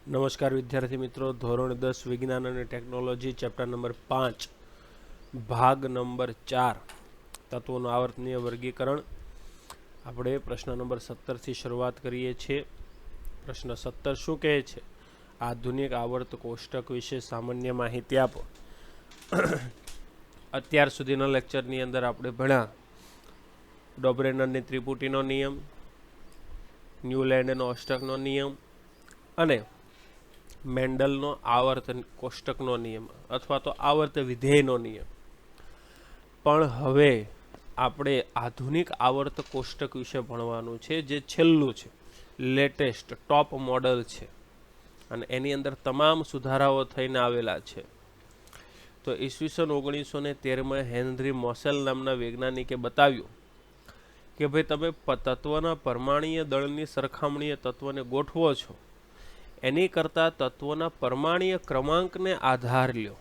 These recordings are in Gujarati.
નમસ્કાર વિદ્યાર્થી મિત્રો, ધોરણ 10 વિજ્ઞાન અને ટેકનોલોજી ચેપ્ટર નંબર 5 ભાગ નંબર 4 તત્વોનું આવર્તનીય વર્ગીકરણ. આપણે પ્રશ્ન નંબર 17 થી શરૂઆત કરીએ છીએ. પ્રશ્ન 17 શું કહે છે? આધુનિક આવર્ત કોષ્ટક વિશે સામાન્ય માહિતી આપો. અત્યાર સુધીના લેક્ચરની અંદર આપણે ભણ્યા ડોબરેનરની ત્રિપુટીનો નિયમ, ન્યુલેન્ડનો અષ્ટકનો નિયમ અને મેન્ડલનો આવર્ત કોષ્ટકનો નિયમ અથવા તો આવર્ત વિધેયનો નિયમ. પણ હવે આપણે આધુનિક આવર્ત કોષ્ટક વિશે ભણવાનું છે, જે છેલ્લું છે, લેટેસ્ટ ટોપ મોડલ છે અને એની અંદર તમામ સુધારાઓ થઈને આવેલા છે. તો ઈસવીસન 1913માં હેનરી મોસેલ નામના વૈજ્ઞાનિકે બતાવ્યું કે ભાઈ તમે તત્વના પરમાણુય દળની સરખામણીએ તત્વને ગોઠવો છો, એની કરતાં તત્વના પરમાણુય ક્રમાંકને આધાર લ્યો,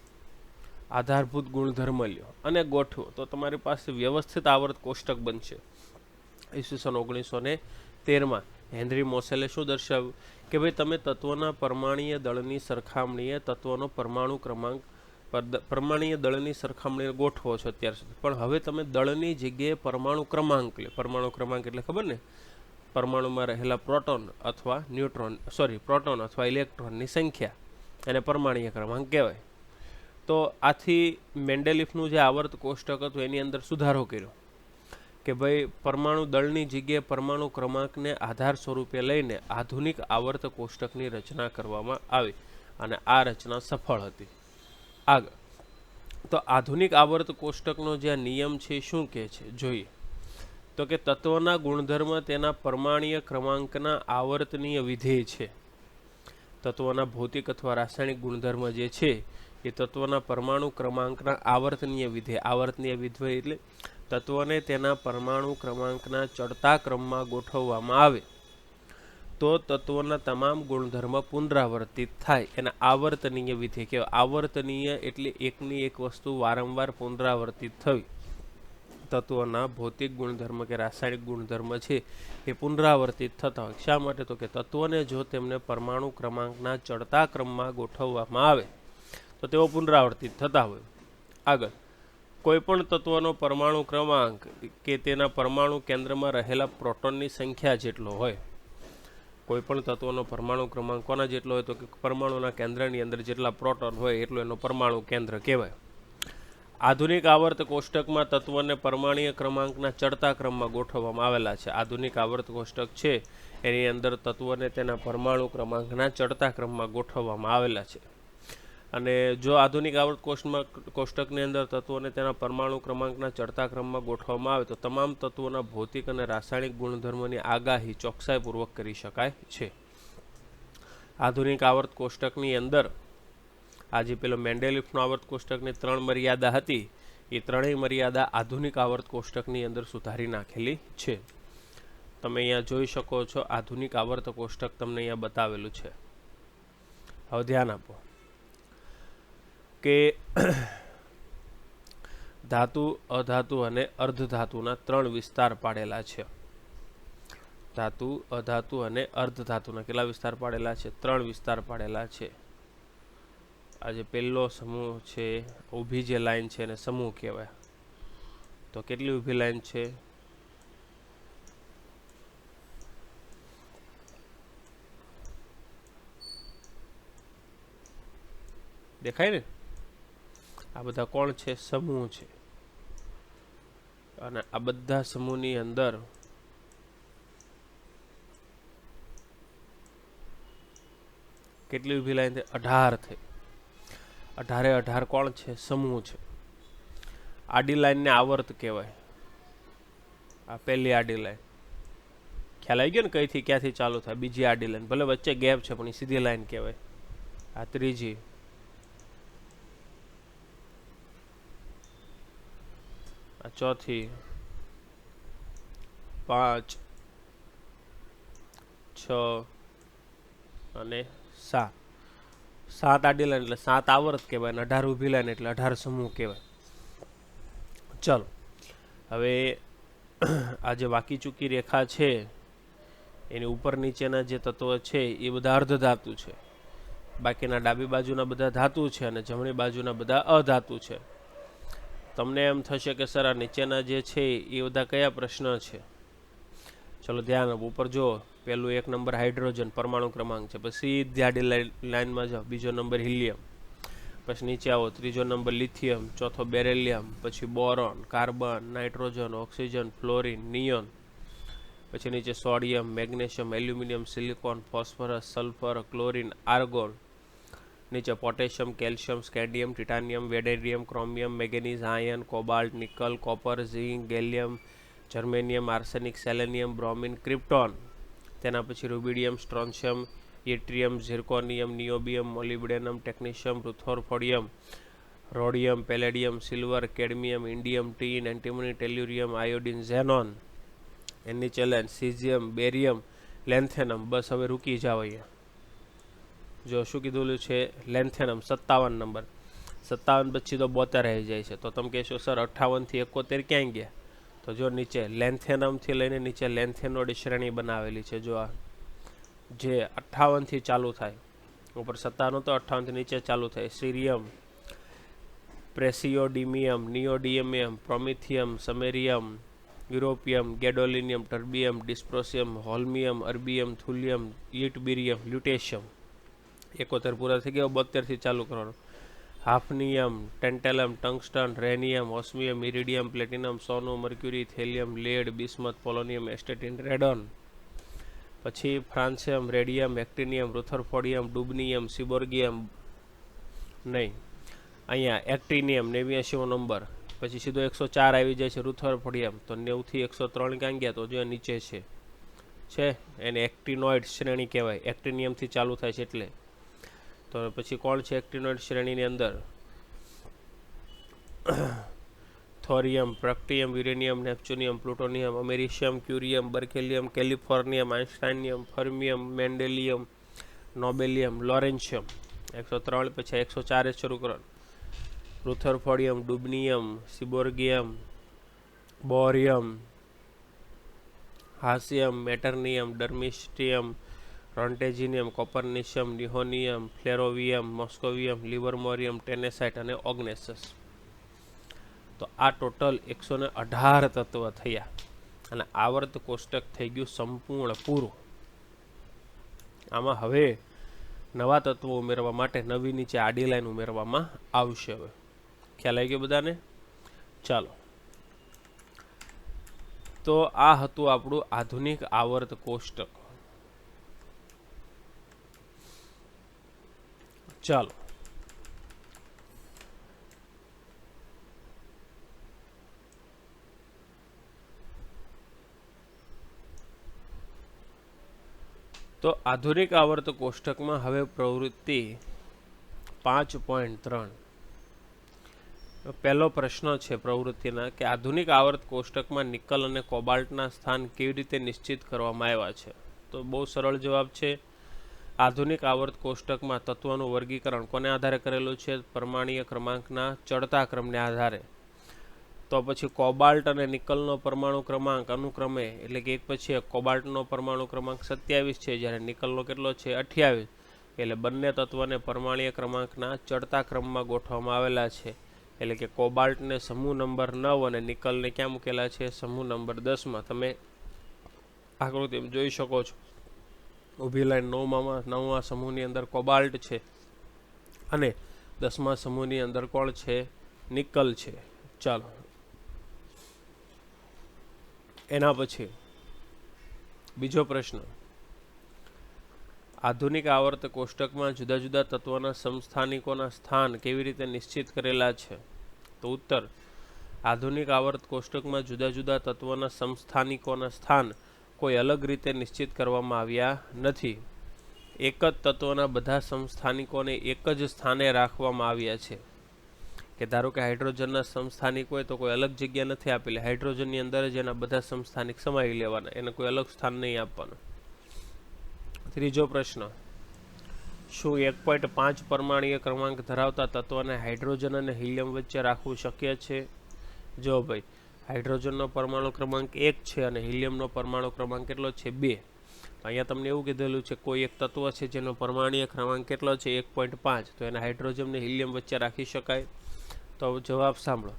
આધારભૂત ગુણધર્મ લ્યો અને ગોઠવો તો તમારી પાસે વ્યવસ્થિત આવર્ત કોષ્ટક બનશે. ઈસવીસન 1913માં હેનરી મોસેલે શું દર્શાવ્યું કે ભાઈ તમે તત્વના પરમાણુય દળની સરખામણીએ તત્વનો પરમાણુય દળની સરખામણીએ ગોઠવો છો અત્યાર સુધી, પણ હવે તમે દળની જગ્યાએ પરમાણુ ક્રમાંક લે. પરમાણુ ક્રમાંક એટલે ખબર ને, પરમાણુમાં રહેલા પ્રોટોન અથવા ઇલેક્ટ્રોનની સંખ્યા, એને પરમાણુય ક્રમાંક કહેવાય. તો આથી મેન્ડેલિફનું જે આવર્ત કોષ્ટક હતું એની અંદર સુધારો કર્યો કે ભાઈ પરમાણુ દળની જગ્યાએ પરમાણુ ક્રમાંકને આધાર સ્વરૂપે લઈને આધુનિક આવર્ત કોષ્ટકની રચના કરવામાં આવી અને આ રચના સફળ હતી. આગળ તો આધુનિક આવર્ત કોષ્ટકનો જે નિયમ છે શું કહે છે જોઈએ. તો કે તત્વના ગુણધર્મ તેના પરમાણુય ક્રમાંકના આવર્તનીય વિધેય છે. તત્વના ભૌતિક અથવા રાસાયણિક ગુણધર્મ જે છે એ તત્વના પરમાણુ ક્રમાંકના આવર્તનીય વિધેય. આવર્તનીય વિધેય એટલે તત્વને તેના પરમાણુ ક્રમાંકના ચડતા ક્રમમાં ગોઠવવામાં આવે તો તત્વના તમામ ગુણધર્મ પુનરાવર્તિત થાય, એના આવર્તનીય વિધેય કહેવાય. આવર્તનીય એટલે એકની એક વસ્તુ વારંવાર પુનરાવર્તિત થવી. તત્વના ભૌતિક ગુણધર્મ કે રાસાયણિક ગુણધર્મ છે એ પુનરાવર્તિત થતા હોય. શા માટે? તો કે તત્વને જો તેમને પરમાણુ ક્રમાંકના ચડતા ક્રમમાં ગોઠવવામાં આવે તો તેઓ પુનરાવર્તિત થતા હોય. આગળ કોઈ પણ તત્વનો પરમાણુ ક્રમાંક કે તેના પરમાણુ કેન્દ્રમાં રહેલા પ્રોટોનની સંખ્યા જેટલો હોય. કોઈ પણ તત્વનો પરમાણુ ક્રમાંક કોના જેટલો હોય? તો કે પરમાણુના કેન્દ્રની અંદર જેટલા પ્રોટોન હોય એટલું એનો પરમાણુ કેન્દ્ર કહેવાય. આધુનિક આવર્ત કોષ્ટકમાં તત્વને પરમાણુય ક્રમાંકના ચડતા ક્રમમાં ગોઠવવામાં આવેલા છે. આધુનિક આવર્ત કોષ્ટક છે એની અંદર તત્વને તેના પરમાણુ ક્રમાંકના ચડતા ક્રમમાં ગોઠવવામાં આવેલા છે. અને જો આધુનિક આવર્ત કોષ્ટકની અંદર તત્વોને તેના પરમાણુ ક્રમાંકના ચડતા ક્રમમાં ગોઠવવામાં આવે તો તમામ તત્વોના ભૌતિક અને રાસાયણિક ગુણધર્મોની આગાહી ચોકસાઈપૂર્વક કરી શકાય છે. આધુનિક આવર્ત કોષ્ટકની અંદર આજે પેલો મેન્ડેલિફનો આવર્ત કોષ્ટકની 3 મર્યાદા હતી, એ ત્રણેય મર્યાદા આધુનિક આવર્ત કોષ્ટકની અંદર સુધારી નાખેલી છે. તમે અહીંયા જોઈ શકો છો, આધુનિક આવર્ત કોષ્ટક તમને અહીંયા બતાવેલું છે. હવે ધ્યાન આપો કે ધાતુ, અધાતુ અને અર્ધધાતુના 3 વિસ્તાર પાડેલા છે. ધાતુ, અધાતુ અને અર્ધધાતુના કેટલા વિસ્તાર પાડેલા છે? 3 વિસ્તાર પાડેલા છે. આજે પહેલો સમૂહ છે, ઊભી જે લાઈન છે એને સમૂહ કહેવાય. તો કેટલી ઊભી લાઈન છે? દેખાય ને? આ બધા કોણ છે? સમૂહ છે. અને આ બધા સમૂહની અંદર કેટલી ઊભી લાઈન છે? 18 થઈ. 18 કોણ છે? સમૂહ છે. આડી લાઈનને આવર્ત કહેવાય. આ પહેલી આડી લાઈન ખ્યાલ આવી ગયો ને કઈથી ક્યાંથી ચાલુ થાય? બીજી આડી લાઈન, ભલે વચ્ચે ગેપ છે પણ એ સીધી લાઈન કહેવાય. આ ત્રીજી, આ ચોથી, 5, 6 અને 7. 7 આડી લાઈન એટલે 7 આવર્ત કહેવાય, 18 ઊભી લાઈન એટલે 18 સમૂહ કહેવાય. ચલો હવે આ જે વાકી ચૂકી રેખા છે એની ઉપર નીચેના જે તત્વો છે એ બધા અર્ધધાતુ છે. બાકીના ડાબી બાજુના બધા ધાતુ છે અને જમણી બાજુના બધા અધાતુ છે. તમને એમ થશે કે સર આ નીચેના જે છે એ બધા કયા પ્રશ્ન છે. ચલો ધ્યાન આપો. ઉપર જો પહેલું 1 નંબર હાઇડ્રોજન પરમાણુ ક્રમાંક છે, પછી સીધી આડી લાઈનમાં જાઓ, બીજો નંબર હિલિયમ, પછી નીચે આવો, ત્રીજો નંબર લિથિયમ, ચોથો બેરેલિયમ, પછી boron, carbon, nitrogen, oxygen, fluorine, neon, પછી નીચે sodium, magnesium, aluminium, silicon, phosphorus, sulphur, chlorine, argon, નીચે પોટેશિયમ, કેલ્શિયમ, સ્કેન્ડિયમ, ટિટાનિયમ, વેડેરિયમ, chromium, manganese, iron, cobalt, nickel, copper, zinc, gallium, germanium, arsenic, selenium, bromine, krypton, તેના પછી rubidium, strontium, yttrium, zirconium, niobium, molybdenum, technetium, rutherfordium, rhodium, palladium, silver, cadmium, indium, tin, antimony, tellurium, iodine, xenon, any challenge, caesium, barium, lanthanum. બસ હવે રૂકી જાવ અહીંયા. જો શું કીધું છે, લેન્થેનમ 57 નંબર. 57 પછી તો 72 આવી જાય છે. તો તમે કહેશો સર 58 થી 71 ક્યાં ગયા? તો જો નીચે લેન્થેનમ થી લઈને નીચે લેન્થેનોડ શ્રેણી બનાવેલી છે. જો આ જે 58 થી ચાલુ થાય, ઉપર 57 તો 58 થી નીચે ચાલુ થાય. સીરિયમ, પ્રેસિયોડિમિયમ, નિયોડિયમિયમ, પ્રોમિથિયમ, સમેરિયમ, યુરોપિયમ, ગેડોલિનિયમ, ટર્બિયમ, ડિસ્પ્રોસિયમ, હોલ્મિયમ, અર્બિયમ, થુલિયમ, યટબિરિયમ, લ્યુટેશિયમ. 71 પૂરા થઈ ગયા. 72 થી ચાલુ કરવાનું. Hafnium, tantalum, tungsten, rhenium, osmium, iridium, platinum, સોનું, mercury, thallium, lead, bismuth, polonium, astatine, radon, પછી ફ્રાન્સિયમ, રેડિયમ, એક્ટિનિયમ, રુથરફોડિયમ, ડુબનિયમ, સિબોર્ગિયમ નહીં, અહીંયા એક્ટિનિયમ 89 નંબર, પછી સીધો 104 આવી જાય છે રુથરફોડિયમ. તો 90 થી 103 ક્યાં ગયા? તો જો નીચે છે એને એક્ટિનોઇડ શ્રેણી કહેવાય. એક્ટિનિયમ થી ચાલુ થાય છે એટલે. તો પછી કોણ છે એક્ટિનોઇડ શ્રેણીની અંદર? થોરિયમ, પ્રક્ટિયમ, યુરેનિયમ, નેપ્ચ્યુનિયમ, પ્લુટોનિયમ, અમેરિશિયમ, ક્યુરિયમ, બર્કેલિયમ, કેલિફોર્નિયમ, આઇન્સ્ટાઇનિયમ, ફર્મિયમ, મેન્ડેલિયમ, નોબેલિયમ, લોરેન્શિયમ. 103 પછી 104 શરૂ કરો. રુથરફોડિયમ, ડુબનિયમ, સિબોર્ગિયમ, બોરિયમ, હાસિયમ, મેટર્નિયમ, ડર્મિસ્ટિયમ, રોન્ટેજિનિયમ, કોપરનિશિયમ, નિહોનિયમ, ફ્લેરોવિયમ, મોસ્કોવિયમ, લિવરમોરિયમ, ટેનેસાઇટ અને ઓગ્નેસસ. તો આ ટોટલ 118 તત્વ થયા અને આવર્ત કોષ્ટક થઈ ગયું સંપૂર્ણ પૂરું. આમાં હવે નવા તત્વો ઉમેરવા માટે નવી નીચે આડી લાઈન ઉમેરવામાં આવશે. હવે ખ્યાલ આવી ગયો બધાને? ચાલો, તો આ હતું આપણું આધુનિક આવર્ત કોષ્ટક. ચાલો, તો આધુનિક આવર્ત કોષ્ટકમાં હવે પ્રવૃત્તિ 5.3. પહેલો પ્રશ્ન છે પ્રવૃત્તિના કે આધુનિક આવર્ત કોષ્ટકમાં નિકલ અને કોબાલ્ટના સ્થાન કેવી રીતે નિશ્ચિત કરવામાં આવ્યા છે? તો બહુ સરળ જવાબ છે. આધુનિક આવર્ત કોષ્ટકમાં તત્વોનું વર્ગીકરણ કોને આધારે કરેલું છે? પરમાણ્વીય ક્રમાંકના ચડતા ક્રમને આધારે. તો પછી કોબાલ્ટ અને નિકલનો પરમાણુ ક્રમાંક અનુક્રમે, એટલે કે એક પછી એક, કોબાલ્ટનો પરમાણુ ક્રમાંક 27 છે, જ્યારે નિકલનો કેટલો છે? 28. એટલે બંને તત્વને પરમાણ્વીય ક્રમાંકના ચડતા ક્રમમાં ગોઠવવામાં આવેલા છે. એટલે કે કોબાલ્ટને સમૂહ નંબર 9 અને નિકલને ક્યાં મૂકેલા છે? સમૂહ નંબર 10માં. તમે આકૃતિ જોઈ શકો છો. ઊભી લાઈન 9મા સમૂહની અંદર કોબાલ્ટ છે અને 10મા સમૂહની અંદર કોણ છે? નિકલ છે. ચાલો, એના પછી બીજો પ્રશ્ન, આધુનિક આવર્ત કોષ્ટકમાં જુદા જુદા તત્વોના સમસ્થાનિકોના સ્થાન કેવી રીતે નિશ્ચિત કરેલા છે? તો ઉત્તર, આધુનિક આવર્ત કોષ્ટકમાં જુદા જુદા તત્વોના સમસ્થાનિકોના સ્થાન કોઈ અલગ રીતે નિશ્ચિત કરવામાં આવ્યા નથી. એક જ તત્વના બધા સમસ્થાનિકોને એક જ સ્થાને રાખવામાં આવ્યા છે. કે ધારો કે હાઇડ્રોજનના સમસ્થાનિક હોય તો કોઈ અલગ જગ્યા નથી આપેલી. હાઇડ્રોજનની અંદર જ એના બધા સમસ્થાનિક સમાવી લેવાના, એને કોઈ અલગ સ્થાન નહીં આપવાનું. ત્રીજો પ્રશ્ન, શું 1.5 પરમાણ્વીય ક્રમાંક ધરાવતા તત્વને હાઇડ્રોજન અને હિલિયમ વચ્ચે રાખવું શક્ય છે? જો ભાઈ, હાઇડ્રોજનનો પરમાણુ ક્રમાંક 1 છે અને હિલિયમનો પરમાણુ ક્રમાંક કેટલો છે? 2. અહીંયા તમને એવું કીધેલું છે કોઈ એક તત્વ છે જેનો પરમાણુય ક્રમાંક કેટલો છે 1.5, તો એને હાઇડ્રોજન ને હિલિયમ વચ્ચે રાખી શકાય. તો જવાબ સાંભળો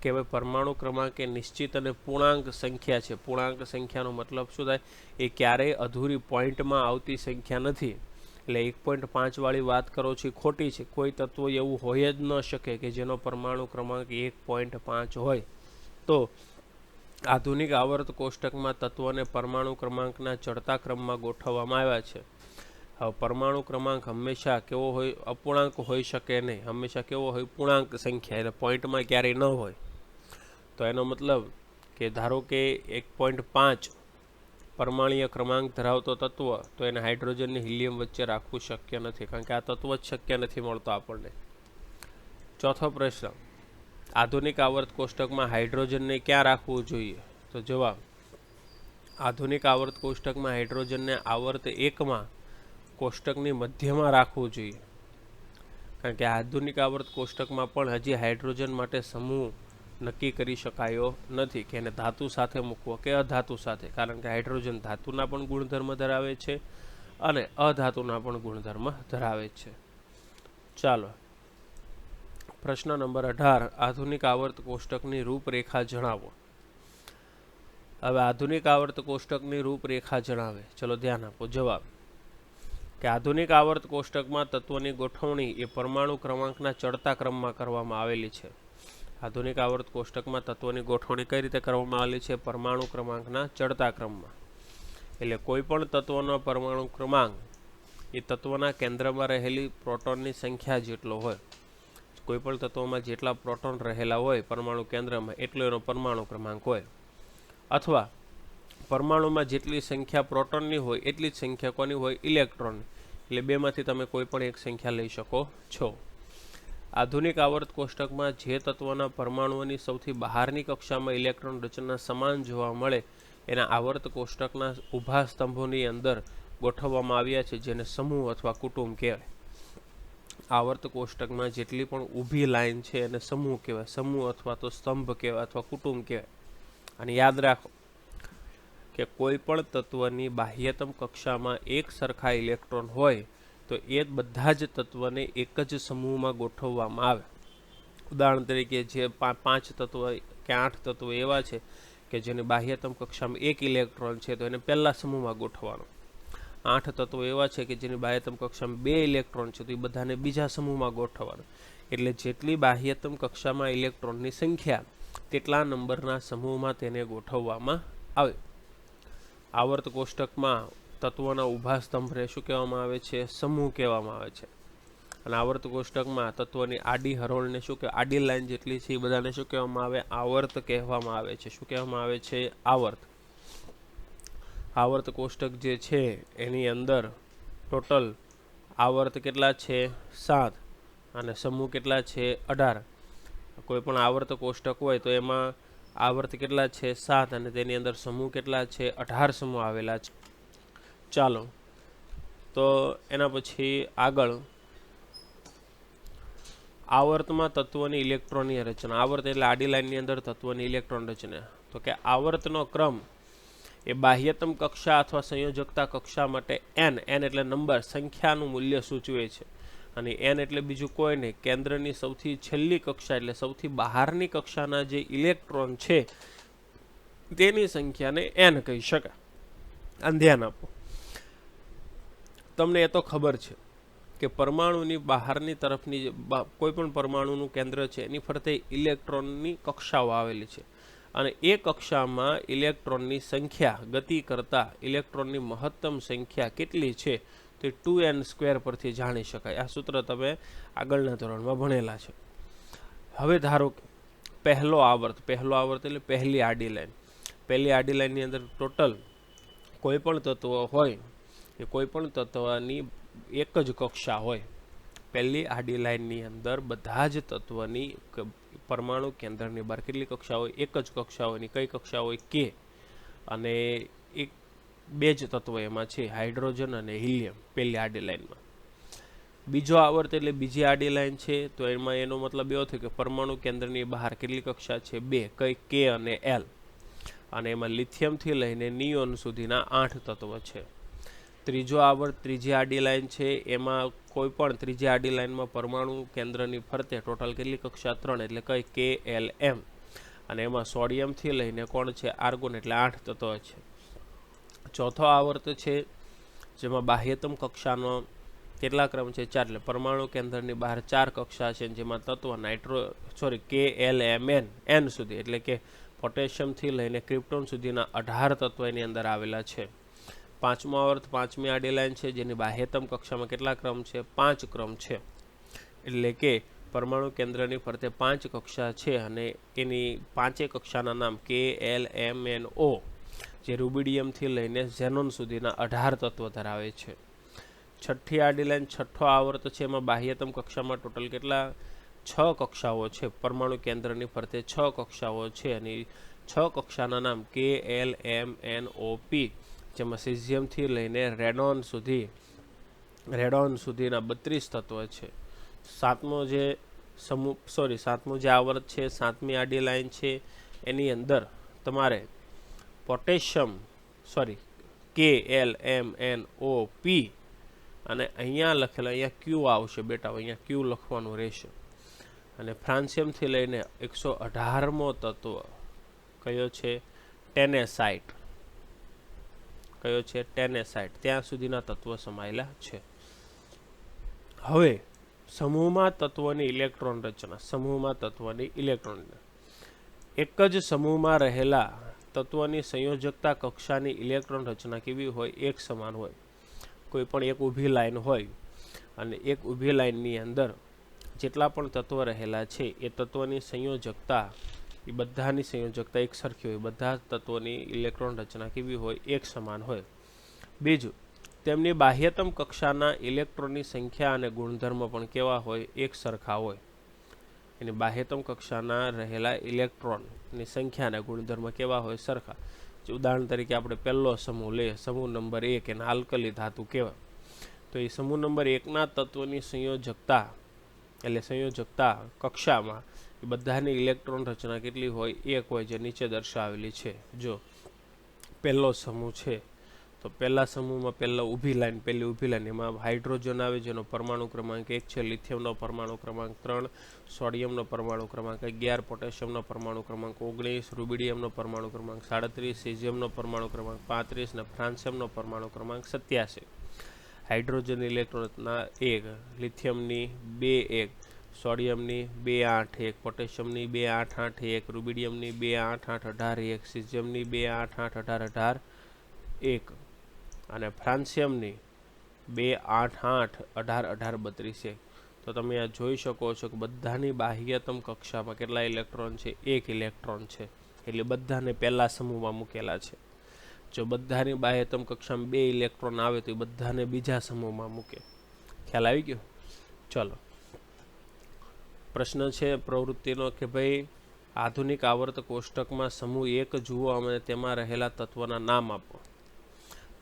કે ભાઈ પરમાણુ ક્રમાંક એ નિશ્ચિત અને પૂર્ણાંક સંખ્યા છે. પૂર્ણાંક સંખ્યાનો મતલબ શું થાય? એ ક્યારેય અધૂરી પોઈન્ટમાં આવતી સંખ્યા નથી. એટલે 1.5 વાળી વાત કરો છો એ ખોટી છે. કોઈ તત્વ એવું હોય જ ન શકે કે જેનો પરમાણુ ક્રમાંક 1.5 હોય. તો આધુનિક આવર્ત કોષ્ટકમાં તત્વોને પરમાણુ ક્રમાંકના ચડતા ક્રમમાં ગોઠવવામાં આવ્યા છે. હવે પરમાણુ ક્રમાંક હંમેશા કેવો હોય? અપૂર્ણાંક હોઈ શકે નહીં. હંમેશા કેવો હોય? પૂર્ણાંક સંખ્યા, એટલે પોઈન્ટમાં ક્યારેય ન હોય. તો એનો મતલબ કે ધારો કે 1.5 પરમાણુય ક્રમાંક ધરાવતો તત્વ, તો એને હાઇડ્રોજન ને હિલિયમ વચ્ચે રાખવું શક્ય નથી, કારણ કે આ તત્વ જ શક્ય નથી મળતો આપણને. ચોથો પ્રશ્ન, આધુનિક આવર્ત કોષ્ટકમાં હાઇડ્રોજનને ક્યાં રાખવું જોઈએ? તો જવાબ, આધુનિક આવર્ત કોષ્ટકમાં હાઇડ્રોજનને આવર્ત 1માં કોષ્ટકની મધ્યમાં રાખવું જોઈએ, કારણ કે આધુનિક આવર્ત કોષ્ટકમાં પણ હજી હાઇડ્રોજન માટે સમૂહ નક્કી કરી શકાયો નથી કે એને ધાતુ સાથે મૂકવો કે અધાતુ સાથે, કારણ કે હાઇડ્રોજન ધાતુના પણ ગુણધર્મ ધરાવે છે અને અધાતુના પણ ગુણધર્મ ધરાવે છે. ચાલો, પ્રશ્ન નંબર 18, આધુનિક આવર્ત કોષ્ટકની રૂપરેખા જણાવો. હવે આધુનિક આવર્ત કોષ્ટકની રૂપરેખા જણાવે. ચલો ધ્યાન આપો. જવાબ કે આધુનિક આવર્ત કોષ્ટકમાં તત્વોની ગોઠવણી એ પરમાણુ ક્રમાંકના ચડતા ક્રમમાં કરવામાં આવેલી છે. આધુનિક આવર્ત કોષ્ટકમાં તત્વોની ગોઠવણી કઈ રીતે કરવામાં આવેલી છે? પરમાણુ ક્રમાંકના ચડતા ક્રમમાં. એટલે કોઈ પણ તત્વનો પરમાણુ ક્રમાંક એ તત્વના કેન્દ્રમાં રહેલી પ્રોટોનની સંખ્યા જેટલો હોય. કોઈ પણ તત્વમાં જેટલા પ્રોટોન રહેલા હોય પરમાણુ કેન્દ્રમાં, એટલો એનો પરમાણુ ક્રમાંક હોય. અથવા પરમાણુમાં જેટલી સંખ્યા પ્રોટોનની હોય એટલી જ સંખ્યા કોની હોય? ઇલેક્ટ્રોનની. એટલે બેમાંથી તમે કોઈ પણ એક સંખ્યા લઈ શકો છો. આધુનિક આવર્ત કોષ્ટકમાં જે તત્વના પરમાણુઓની સૌથી બહારની કક્ષામાં ઇલેક્ટ્રોન રચના સમાન જોવા મળે એના આવર્ત કોષ્ટકના ઊભા સ્તંભોની અંદર ગોઠવવામાં આવ્યા છે, જેને સમૂહ અથવા કુટુંબ કહેવાય. આવર્ત કોષ્ટકમાં જેટલી પણ ઊભી લાઈન છે એને સમૂહ કહેવાય. સમૂહ અથવા તો સ્તંભ કહેવાય અથવા કુટુંબ કહેવાય. અને યાદ રાખો કે કોઈ પણ તત્વની બાહ્યતમ કક્ષામાં એક સરખા ઇલેક્ટ્રોન હોય તો એ બધા જ તત્વને એક જ સમૂહમાં ગોઠવવામાં આવે. ઉદાહરણ તરીકે જે 5 તત્વ કે 8 તત્વો એવા છે કે જેની બાહ્યતમ કક્ષામાં એક ઇલેક્ટ્રોન છે, તો એને પહેલા સમૂહમાં ગોઠવવાનો. 8 તત્વો એવા છે કે જેની બાહ્યતમ કક્ષામાં 2 ઇલેક્ટ્રોન છે, તો એ બધાને બીજા સમૂહમાં ગોઠવવાનો. એટલે જેટલી બાહ્યતમ કક્ષામાં ઇલેક્ટ્રોનની સંખ્યા તેટલા નંબરના સમૂહમાં તેને ગોઠવવામાં આવે. આવર્ત કોષ્ટકમાં તત્વોના ઊભા સ્તંભને શું કહેવામાં આવે છે? સમૂહ કહેવામાં આવે છે. અને આવર્ત કોષ્ટકમાં તત્વની આડી હરોળને શું કહેવાય? આડી લાઈન જેટલી છે એ બધાને શું કહેવામાં આવે? આવર્ત કહેવામાં આવે છે. શું કહેવામાં આવે છે? આવર્ત. આવર્ત કોષ્ટક જે છે એની અંદર ટોટલ આવર્ત કેટલા છે? 7 અને સમૂહ કેટલા છે? 18. કોઈ પણ આવર્ત કોષ્ટક હોય તો એમાં આવર્ત કેટલા છે? 7 અને તેની અંદર સમૂહ કેટલા છે? 18 સમૂહ આવેલા છે. ચાલો, તો એના પછી આગળ આવર્તમાં તત્વોની ઇલેક્ટ્રોનની રચના. આવર્ત એટલે આડી લાઈનની અંદર તત્વોની ઇલેક્ટ્રોન રચના. તો કે આવર્તનો ક્રમ એ બાહ્યતમ કક્ષા અથવા સંયોજકતા કક્ષા માટે n એટલે નંબર, સંખ્યાનું મૂલ્ય સૂચવે છે. અને n એટલે બીજું કોઈ નહીં, કેન્દ્રની સૌથી છેલ્લી કક્ષા એટલે સૌથી બહારની કક્ષાના જે ઇલેક્ટ્રોન છે તેની સંખ્યાને n કહી શકાય. આ ધ્યાન આપો. તમને એ તો ખબર છે કે પરમાણુની બહારની તરફની કોઈ પણ પરમાણુનું કેન્દ્ર છે એની ફરતે ઇલેક્ટ્રોનની કક્ષાઓ આવેલી છે, અને એ કક્ષામાં ઇલેક્ટ્રોનની સંખ્યા ગતિ કરતા ઇલેક્ટ્રોનની મહત્તમ સંખ્યા કેટલી છે તે 2n² પરથી જાણી શકાય. આ સૂત્ર તમે આગળના ધોરણમાં ભણેલા છે. હવે ધારો કે પહેલો આવર્ત એટલે પહેલી આડી લાઈન. પહેલી આડી લાઈનની અંદર ટોટલ કોઈ પણ તત્વ હોય એ કોઈ પણ તત્વની એક જ કક્ષા હોય. પહેલી આડી લાઈનની અંદર બધા જ તત્વની પરમાણુ કેન્દ્રની બહાર કેટલી કક્ષા હોય? એક જ કક્ષા હોય. કઈ કક્ષા હોય? K. અને એક બે જ તત્વો એમાં છે, હાઇડ્રોજન અને હિલિયમ, પહેલી આડી લાઈનમાં. બીજો આવર્ત એટલે બીજી આડી લાઈન છે, તો એમાં એનો મતલબ એવો થયો કે પરમાણુ કેન્દ્રની બહાર કેટલી કક્ષા છે? 2, કઈ? K અને L. અને એમાં લિથિયમથી લઈને નિયોન સુધીના 8 તત્વ છે. ત્રીજો આવર્ત ત્રીજી આડી લાઈન છે, એમાં કોઈ પણ ત્રીજી આડી લાઈનમાં પરમાણુ કેન્દ્રની ફરતે ટોટલ કેટલી કક્ષા 3 એટલે કઈ KLM, અને એમાં સોડિયમથી લઈને કોણ છે આર્ગોન એટલે 8 તત્વો છે. ચોથો આવર્ત છે જેમાં બાહ્યતમ કક્ષાનો કેટલા ક્રમ છે 4 એટલે પરમાણુ કેન્દ્રની બહાર 4 કક્ષા છે, જેમાં તત્વ KLMN N સુધી એટલે કે પોટેશિયમથી લઈને ક્રિપ્ટોન સુધીના 18 તત્વો એની અંદર આવેલા છે. પાંચમો આવર્ત પાંચમી આડી લાઈન છે, જેની બાહ્યતમ કક્ષામાં કેટલા ક્રમ છે 5 ક્રમ છે, એટલે કે પરમાણુ કેન્દ્રની ફરતે 5 કક્ષા છે અને એની 5 કક્ષાના નામ KLMNO જે રૂબિડિયમથી લઈને ઝેનોન સુધીના 18 તત્વો ધરાવે છે. છઠ્ઠી આડી લાઈન છઠ્ઠો આવર્ત છે, એમાં બાહ્યતમ કક્ષામાં ટોટલ કેટલા 6 કક્ષાઓ છે, પરમાણુ કેન્દ્રની ફરતે 6 કક્ષાઓ છે અને 6 કક્ષાના નામ KLMNOP જેમાં સિઝિયમથી લઈને રેડોન સુધીના 32 તત્વો છે. સાતમો જે આવર્ત છે સાતમી આડી લાઈન છે, એની અંદર તમારે પોટેશિયમ KLMNOP અને અહીંયા લખેલા અહીંયા Q આવશે બેટા, અહીંયા Q લખવાનું રહેશે. અને ફ્રાન્સિયમથી લઈને 118મો તત્વ કયો છે ટેનેસાઇટ, ત્યાં સુધીના તત્વો સમાયેલા છે. હવે સમૂહમાં તત્વોની ઇલેક્ટ્રોન રચના. એક જ સમૂહમાં રહેલા તત્વોની સંયોજકતા કક્ષાની ઇલેક્ટ્રોન રચના કેવી હોય એક સમાન હોય. કોઈ પણ એક ઊભી લાઈન હોય અને એક ઊભી લાઈનની અંદર જેટલા પણ તત્વો રહેલા છે એ તત્વોની સંયોજકતા એ બધાની સંયોજકતા એક સરખી હોય, બધા તત્વોની ઇલેક્ટ્રોન રચના કેવી હોય એક સમાન હોય. બીજું, તેમની બાહ્યતમ કક્ષાના ઇલેક્ટ્રોનની સંખ્યા અને ગુણધર્મ પણ કેવા હોય એક સરખા હોય. એની બાહ્યતમ કક્ષાના રહેલા ઇલેક્ટ્રોનની સંખ્યા અને ગુણધર્મ કેવા હોય સરખા. ઉદાહરણ તરીકે આપણે પહેલો સમૂહ લઈએ, સમૂહ નંબર 1 એને આલ્કલી ધાતુ કહેવાય. તો એ સમૂહ નંબર 1ના તત્વની સંયોજકતા કક્ષામાં એ બધાની ઇલેક્ટ્રોન રચના કેટલી હોય એક હોય, જે નીચે દર્શાવેલી છે. જો પહેલો સમૂહ છે તો પહેલા સમૂહમાં પહેલી ઊભી લાઈન એમાં હાઇડ્રોજન આવે જેનો પરમાણુ ક્રમાંક 1 છે, લિથિયમનો પરમાણુ ક્રમાંક 3, સોડિયમનો પરમાણુ ક્રમાંક 11, પોટેશિયમનો પરમાણુ ક્રમાંક 19, રૂબિડિયમનો પરમાણુ ક્રમાંક 37, સીઝિયમનો પરમાણુ ક્રમાંક 35 અને ફ્રાન્સિયમનો પરમાણુ ક્રમાંક 87. હાઇડ્રોજન ઇલેક્ટ્રોનના 1, લિથિયમની 2 1, સોડિયમની 2 8 1, પોટેશિયમની 2 8 8 1, રૂબિડિયમની 2 8 8 18 1, સીઝિયમની 2 8 8 18 18 1 અને ફ્રાન્સિયમની 2 8 8 18 18 32 1. તો તમે આ જોઈ શકો છો કે બધાની બાહ્યતમ કક્ષામાં કેટલા ઇલેક્ટ્રોન છે 1 ઇલેક્ટ્રોન છે, એટલે બધાને પહેલા સમૂહમાં મૂકેલા છે. જો બધાની બાહ્યતમ કક્ષામાં 2 ઇલેક્ટ્રોન આવે તો એ બધાને બીજા સમૂહમાં મૂકે. ખ્યાલ આવી ગયો? ચલો, પ્રશ્ન છે પ્રવૃત્તિનો કે ભાઈ આધુનિક આવર્ત કોષ્ટકમાં સમૂહ 1 જુઓ અને તેમાં રહેલા તત્વોના નામ આપો.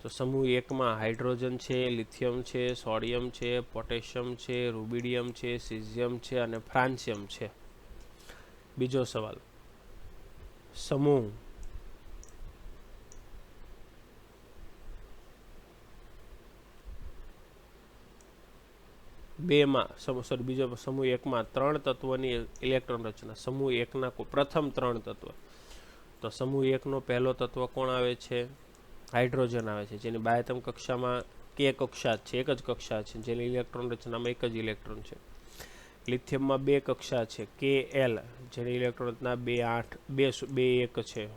તો સમૂહ 1માં હાઇડ્રોજન છે, લિથિયમ છે, સોડિયમ છે, પોટેશિયમ છે, રૂબિડિયમ છે, સીઝિયમ છે અને ફ્રાન્સિયમ છે. બીજો સવાલ, સમૂહ સમૂહ 1માં 3 તત્વોની ઇલેક્ટ્રોન રચના. સમૂહ 1ના પ્રથમ 3 તત્વ. તો સમૂહ 1નો પહેલો તત્વ કોણ આવે છે? હાઇડ્રોજન આવે છે, જેની બાહ્યતમ કક્ષામાં એક જ કક્ષા છે, જેની ઇલેક્ટ્રોન રચનામાં એક જ ઇલેક્ટ્રોન છે. લિથિયમમાં 2 કક્ષા છે, Kl જેની ઇલેક્ટ્રોન રચના 2 1 છે.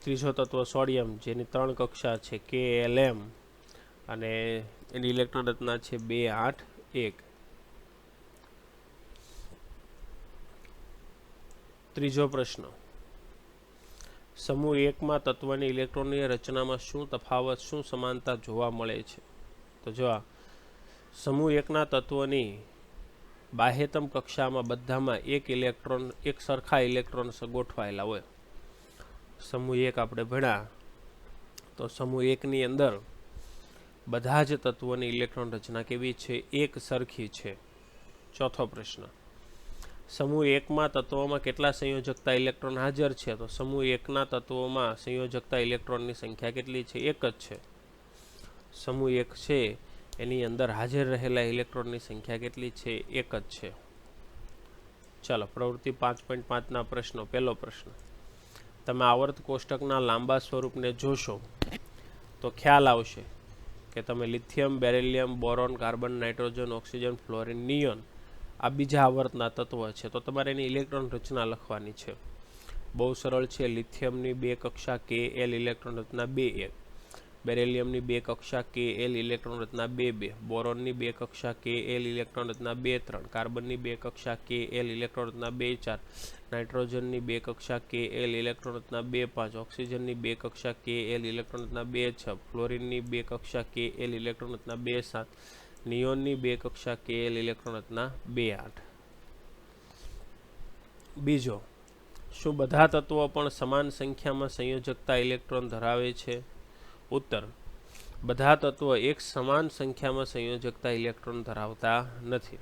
ત્રીજો તત્વ સોડિયમ જેની 3 કક્ષા છે, Klm અને એની ઇલેક્ટ્રોન રચના છે 2 8 1. ત્રીજો પ્રશ્ન, સમૂહ 1માં તત્વની ઇલેક્ટ્રોનની રચનામાં શું તફાવત, શું સમાનતા જોવા મળે છે? તો જો સમૂહ 1ના તત્વોની બાહ્યતમ કક્ષામાં બધામાં એક સરખા ઇલેક્ટ્રોન ગોઠવાયેલા હોય. સમૂહ 1 આપણે ભણ્યા તો સમૂહ 1ની અંદર બધા જ તત્વોની ઇલેક્ટ્રોન રચના કેવી છે? એક સરખી છે. ચોથો પ્રશ્ન, સમૂહ એકમાં તત્વોમાં કેટલા સંયોજકતા ઇલેક્ટ્રોન હાજર છે? તો સમૂહ એકના તત્વોમાં સંયોજકતા ઇલેક્ટ્રોનની સંખ્યા કેટલી છે? એક જ છે. સમૂહ એક છે એની અંદર હાજર રહેલા ઇલેક્ટ્રોનની સંખ્યા કેટલી છે? એક જ છે. ચાલો પ્રવૃત્તિ 5.5ના પ્રશ્નો. પહેલો પ્રશ્ન, તમે આવર્ત કોષ્ટકના લાંબા સ્વરૂપને જોશો તો ખ્યાલ આવશે કે તમે lithium, beryllium, boron, carbon, nitrogen, oxygen, fluorine, neon આ બીજા આવર્તના તત્વ છે. તો તમારે એની ઇલેક્ટ્રોન રચના લખવાની છે. બહુ સરળ છે. લિથિયમની 2 કક્ષા Kl ઇલેક્ટ્રોન રચના 2 1, બેરિલિયમની 2 કક્ષા Kl ઇલેક્ટ્રોન રચના 2 2, બોરોનની 2 કક્ષા Kl ઇલેક્ટ્રોન રચના 2 3, કાર્બનની 2 કક્ષા Kl ઇલેક્ટ્રોન રચના 2 4, નાઇટ્રોજનની 2 કક્ષા Kl ઇલેક્ટ્રોન રચના 2 5, ઓક્સિજનની 2 કક્ષા Kl ઇલેક્ટ્રોન રચના 2 6, ફ્લોરિનની 2 કક્ષા Kl ઇલેક્ટ્રોન રચના 2 7, નિયોનની 2 કક્ષા Kl ઇલેક્ટ્રોન રચના 2 8. બીજો, શું બધા તત્વો પણ સમાન સંખ્યામાં સંયોજકતા ઇલેક્ટ્રોન ધરાવે છે? ઉત્તર, બધા તત્વો એક સમાન સંખ્યામાં સંયોજકતા ઇલેક્ટ્રોન ધરાવતા નથી.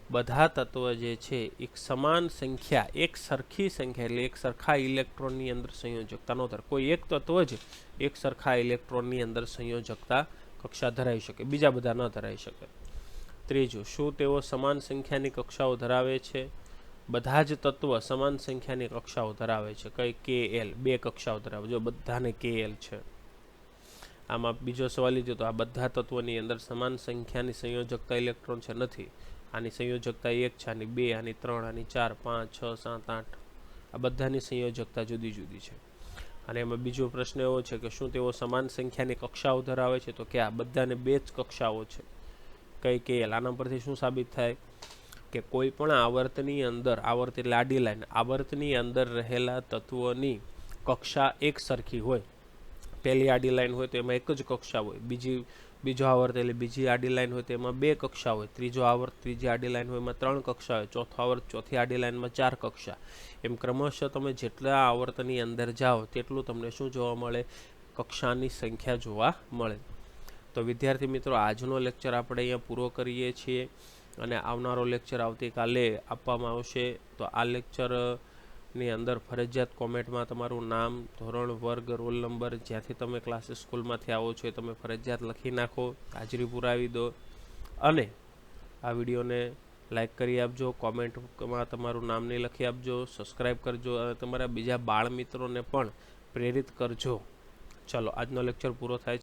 બધા તત્વ જે છે એક સમાન સંખ્યા, એક સરખી સંખ્યા એટલે એક સરખા ઇલેક્ટ્રોનની અંદર સંયોજકતા ન ધરાવે. કોઈ એક તત્વ જ એક સરખા ઇલેક્ટ્રોનની અંદર સંયોજકતા કક્ષા ધરાવી શકે, બીજા બધા ન ધરાવી શકે. ત્રીજું, શું તેઓ સમાન સંખ્યાની કક્ષાઓ ધરાવે છે? બધા જ તત્વ સમાન સંખ્યાની કક્ષાઓ ધરાવે છે. કઈ? Kl 2 કક્ષાઓ ધરાવે. જો બધાને Kl છે. આમાં બીજો સવાલ લીધો તો આ બધા તત્વોની અંદર સમાન સંખ્યાની સંયોજકતા ઇલેક્ટ્રોન છે? નથી. આની સંયોજકતા 1 છે, આની 2, આની 3, આની 4 5 6 7 8. આ બધાની સંયોજકતા જુદી જુદી છે. અને એમાં બીજો પ્રશ્ન એવો છે કે શું તેઓ સમાન સંખ્યાની કક્ષાઓ ધરાવે છે? તો કે આ બધાને 2 જ કક્ષાઓ છે. કઈ? Kl. આના પરથી શું સાબિત થાય કે કોઈ પણ આવર્તની અંદર, આવર્ત એટલે આડી લાઈન, આવર્તની અંદર રહેલા તત્વોની કક્ષા એક સરખી હોય. પહેલી આડી લાઈન હોય તો એમાં એક જ કક્ષા હોય, બીજો આવર્ત એટલે બીજી આડી લાઈન હોય તો એમાં 2 કક્ષા હોય, ત્રીજો આવર્ત ત્રીજી આડી લાઈન હોય એમાં 3 કક્ષા હોય, ચોથો આવર્ત ચોથી આડી લાઈનમાં 4 કક્ષા. એમ ક્રમશઃ તમે જેટલા આવર્તની અંદર જાઓ તેટલું તમને શું જોવા મળે? કક્ષાની સંખ્યા જોવા મળે. તો વિદ્યાર્થી મિત્રો, આજનો લેક્ચર આપણે અહીંયા પૂરો કરીએ છીએ અને આવનારો લેક્ચર આવતીકાલે આપવામાં આવશે. તો આ લેક્ચરની અંદર ફરજિયાત કોમેન્ટમાં તમારું નામ, ધોરણ, વર્ગ, રોલ નંબર, જ્યાંથી તમે ક્લાસીસ સ્કૂલમાંથી આવો છો એ તમે ફરજિયાત લખી નાખો, હાજરી પુરાવી દો અને આ વિડીયોને લાઈક કરી આપજો. કોમેન્ટમાં તમારું નામ નહીં લખી આપજો, સબસ્ક્રાઈબ કરજો અને તમારા બીજા બાળ મિત્રોને પણ પ્રેરિત કરજો. ચલો, આજનો લેક્ચર પૂરો થાય છે.